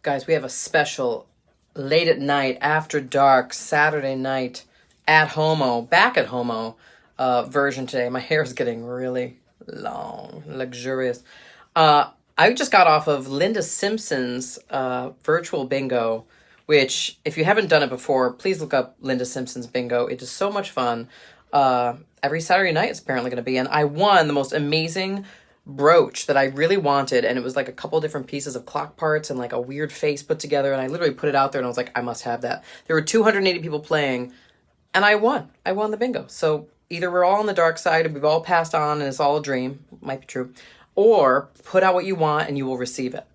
Guys, we have a special late at night, after dark, Saturday night back at Homo version today. My hair is getting really long, luxurious. I just got off of Linda Simpson's virtual bingo, which, if you haven't done it before, please look up Linda Simpson's bingo. It is so much fun. Every Saturday night it's apparently going to be, and I won the most amazing brooch that I really wanted, and it was like a couple different pieces of clock parts and like a weird face put together, and I literally put it out there and I was like, I must have that. There were 280 people playing, and I won the bingo. So either we're all on the dark side and we've all passed on and it's all a dream, might be true, or put out what you want and you will receive it.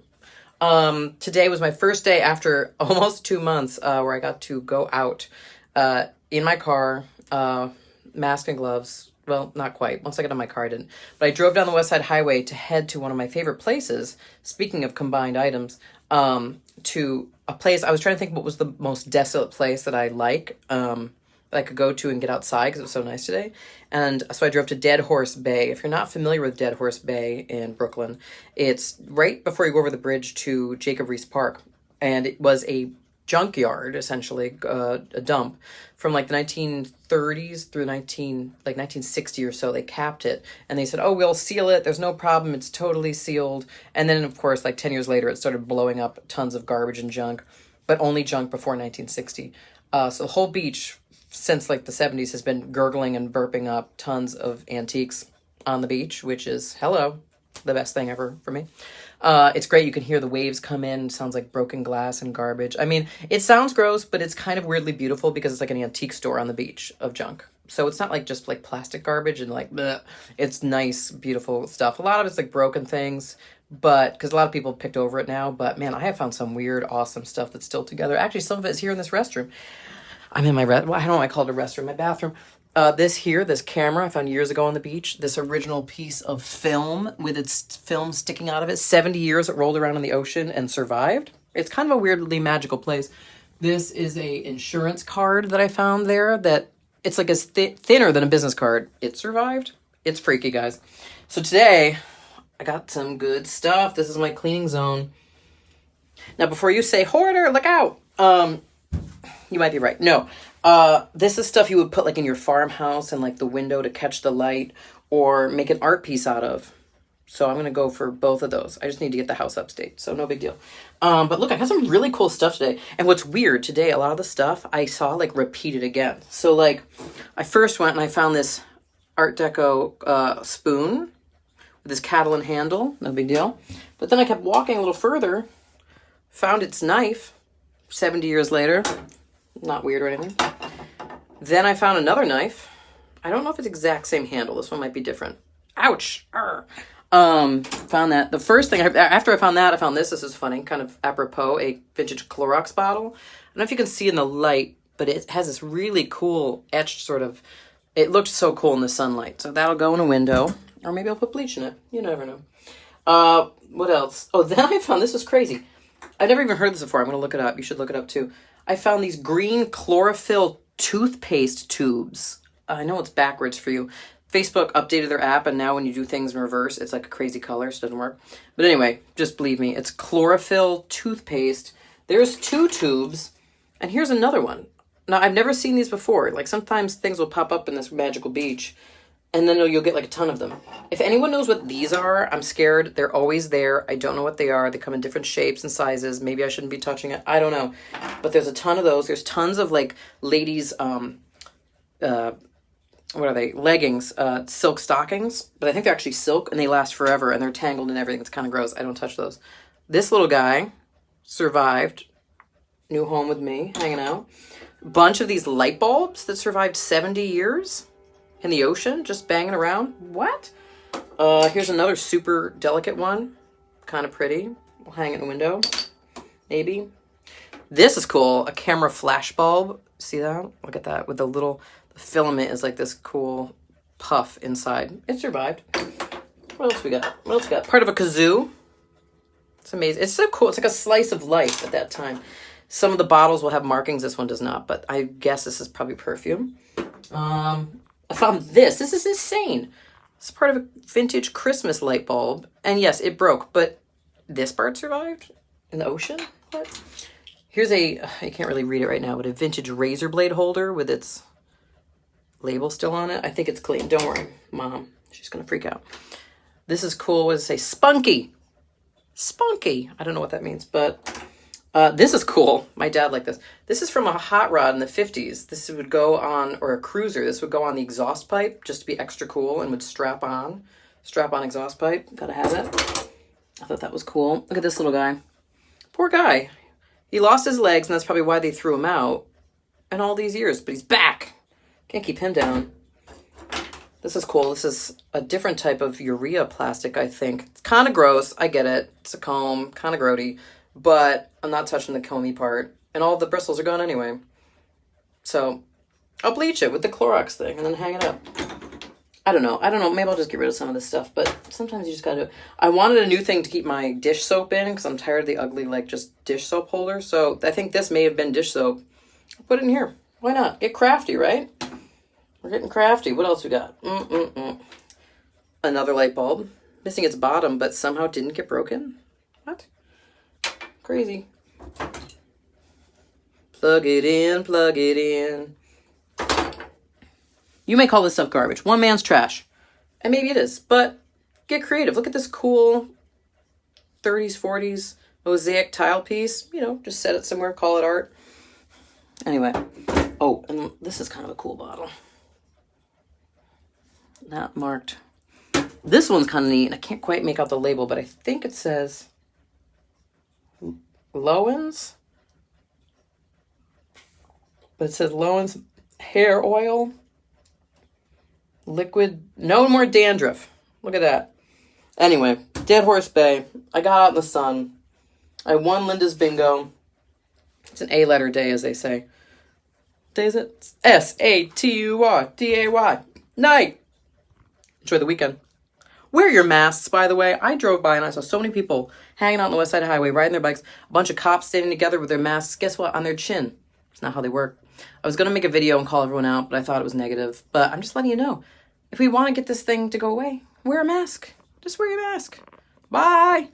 Today was my first day after almost 2 months where I got to go out in my car, mask and gloves. Well, not quite. Once I got in my car, I didn't. But I drove down the West Side Highway to head to one of my favorite places, speaking of combined items, to a place. I was trying to think what was the most desolate place that I like, that I could go to and get outside because it was so nice today. And so I drove to Dead Horse Bay. If you're not familiar with Dead Horse Bay in Brooklyn, it's right before you go over the bridge to Jacob Riis Park. And it was a junkyard, essentially, a dump from like the 1930s through 1960 or so. They capped it and they said, oh, we'll seal it, there's no problem, it's totally sealed. And then of course, like 10 years later, it started blowing up tons of garbage and junk, but only junk before 1960. So the whole beach since like the 70s has been gurgling and burping up tons of antiques on the beach, which is, hello, the best thing ever for me. It's great. You can hear the waves come in. It sounds like broken glass and garbage. I mean, it sounds gross, but it's kind of weirdly beautiful because it's like an antique store on the beach of junk. So it's not like just like plastic garbage and like, bleh. It's nice, beautiful stuff. A lot of it's like broken things, but because a lot of people picked over it now. But man, I have found some weird, awesome stuff that's still together. Actually, some of it is here in this restroom. I'm in my, I don't know why I call it a restroom, my bathroom. This camera I found years ago on the beach, this original piece of film with its film sticking out of it. 70 years it rolled around in the ocean and survived. It's kind of a weirdly magical place. This is a insurance card that I found there that it's like as thinner than a business card. It survived. It's freaky, guys. So today I got some good stuff. This is my cleaning zone. Now, before you say, hoarder, look out. You might be right. No. This is stuff you would put like in your farmhouse and like the window to catch the light or make an art piece out of. So I'm going to go for both of those. I just need to get the house upstate, so no big deal. But look, I got some really cool stuff today. And what's weird today, a lot of the stuff I saw like repeated again. So like I first went and I found this Art Deco spoon with this Catalan handle, no big deal. But then I kept walking a little further, found its knife 70 years later. Not weird or anything. Then I found another knife. I don't know if it's exact same handle. This one might be different. Ouch. Found that. The first thing, after I found that, I found this. This is funny, kind of apropos, a vintage Clorox bottle. I don't know if you can see in the light, but it has this really cool etched sort of, it looked so cool in the sunlight. So that'll go in a window. Or maybe I'll put bleach in it. You never know. What else? Oh, then I found, this was crazy. I've never even heard this before. I'm going to look it up. You should look it up too. I found these green chlorophyll toothpaste tubes. I know it's backwards for you. Facebook updated their app, and now when you do things in reverse, it's like a crazy color, so it doesn't work. But anyway, just believe me, it's chlorophyll toothpaste. There's 2 tubes, and here's another one. Now, I've never seen these before. Like, sometimes things will pop up in this magical beach, and then you'll get like a ton of them. If anyone knows what these are, I'm scared. They're always there. I don't know what they are. They come in different shapes and sizes. Maybe I shouldn't be touching it. I don't know. But there's a ton of those. There's tons of like ladies, what are they? Leggings, silk stockings. But I think they're actually silk and they last forever and they're tangled and everything. It's kind of gross. I don't touch those. This little guy survived. New home with me, hanging out. Bunch of these light bulbs that survived 70 years. In the ocean, just banging around. What? Here's another super delicate one. Kind of pretty. We'll hang it in the window. Maybe. This is cool. A camera flash bulb. See that? Look at that. With the little the filament is like this cool puff inside. It survived. What else we got? What else we got? Part of a kazoo. It's amazing. It's so cool. It's like a slice of life at that time. Some of the bottles will have markings. This one does not. But I guess this is probably perfume. I found this. This is insane. It's part of a vintage Christmas light bulb. And yes, it broke, but this part survived in the ocean. What? Here's a, I can't really read it right now, but a vintage razor blade holder with its label still on it. I think it's clean. Don't worry, Mom. She's going to freak out. This is cool. What does it say? Spunky. Spunky. I don't know what that means, but this is cool. My dad liked this. This is from a hot rod in the 50s. This would go on, or a cruiser. This would go on the exhaust pipe just to be extra cool and would strap on exhaust pipe. Gotta have it. I thought that was cool. Look at this little guy. Poor guy. He lost his legs, and that's probably why they threw him out in all these years, but he's back. Can't keep him down. This is cool. This is a different type of urea plastic, I think. It's kind of gross. I get it. It's a comb, kind of grody, but I'm not touching the comby part, and all the bristles are gone anyway. So I'll bleach it with the Clorox thing and then hang it up. I don't know. Maybe I'll just get rid of some of this stuff, but sometimes you just gotta do it. I wanted a new thing to keep my dish soap in because I'm tired of the ugly, like, just dish soap holder. So I think this may have been dish soap. I'll put it in here. Why not? Get crafty, right? We're getting crafty. What else we got? Another light bulb. Missing its bottom, but somehow didn't get broken. What? Crazy. Plug it in, plug it in. You may call this stuff garbage. One man's trash. And maybe it is, but get creative. Look at this cool 30s, 40s mosaic tile piece. You know, just set it somewhere, call it art. Anyway. Oh, and this is kind of a cool bottle. Not marked. This one's kind of neat, and I can't quite make out the label, but I think it says Lowen's. But it says Lowen's hair oil. Liquid, no more dandruff. Look at that. Anyway, Dead Horse Bay. I got out in the sun. I won Linda's bingo. It's an A-letter day, as they say. What day is it? S-A-T-U-R-D-A-Y. Night. Enjoy the weekend. Wear your masks, by the way. I drove by and I saw so many people hanging out on the West Side Highway, riding their bikes. A bunch of cops standing together with their masks. Guess what? On their chin. It's not how they work. I was going to make a video and call everyone out, but I thought it was negative. But I'm just letting you know. If we want to get this thing to go away, wear a mask. Just wear your mask. Bye.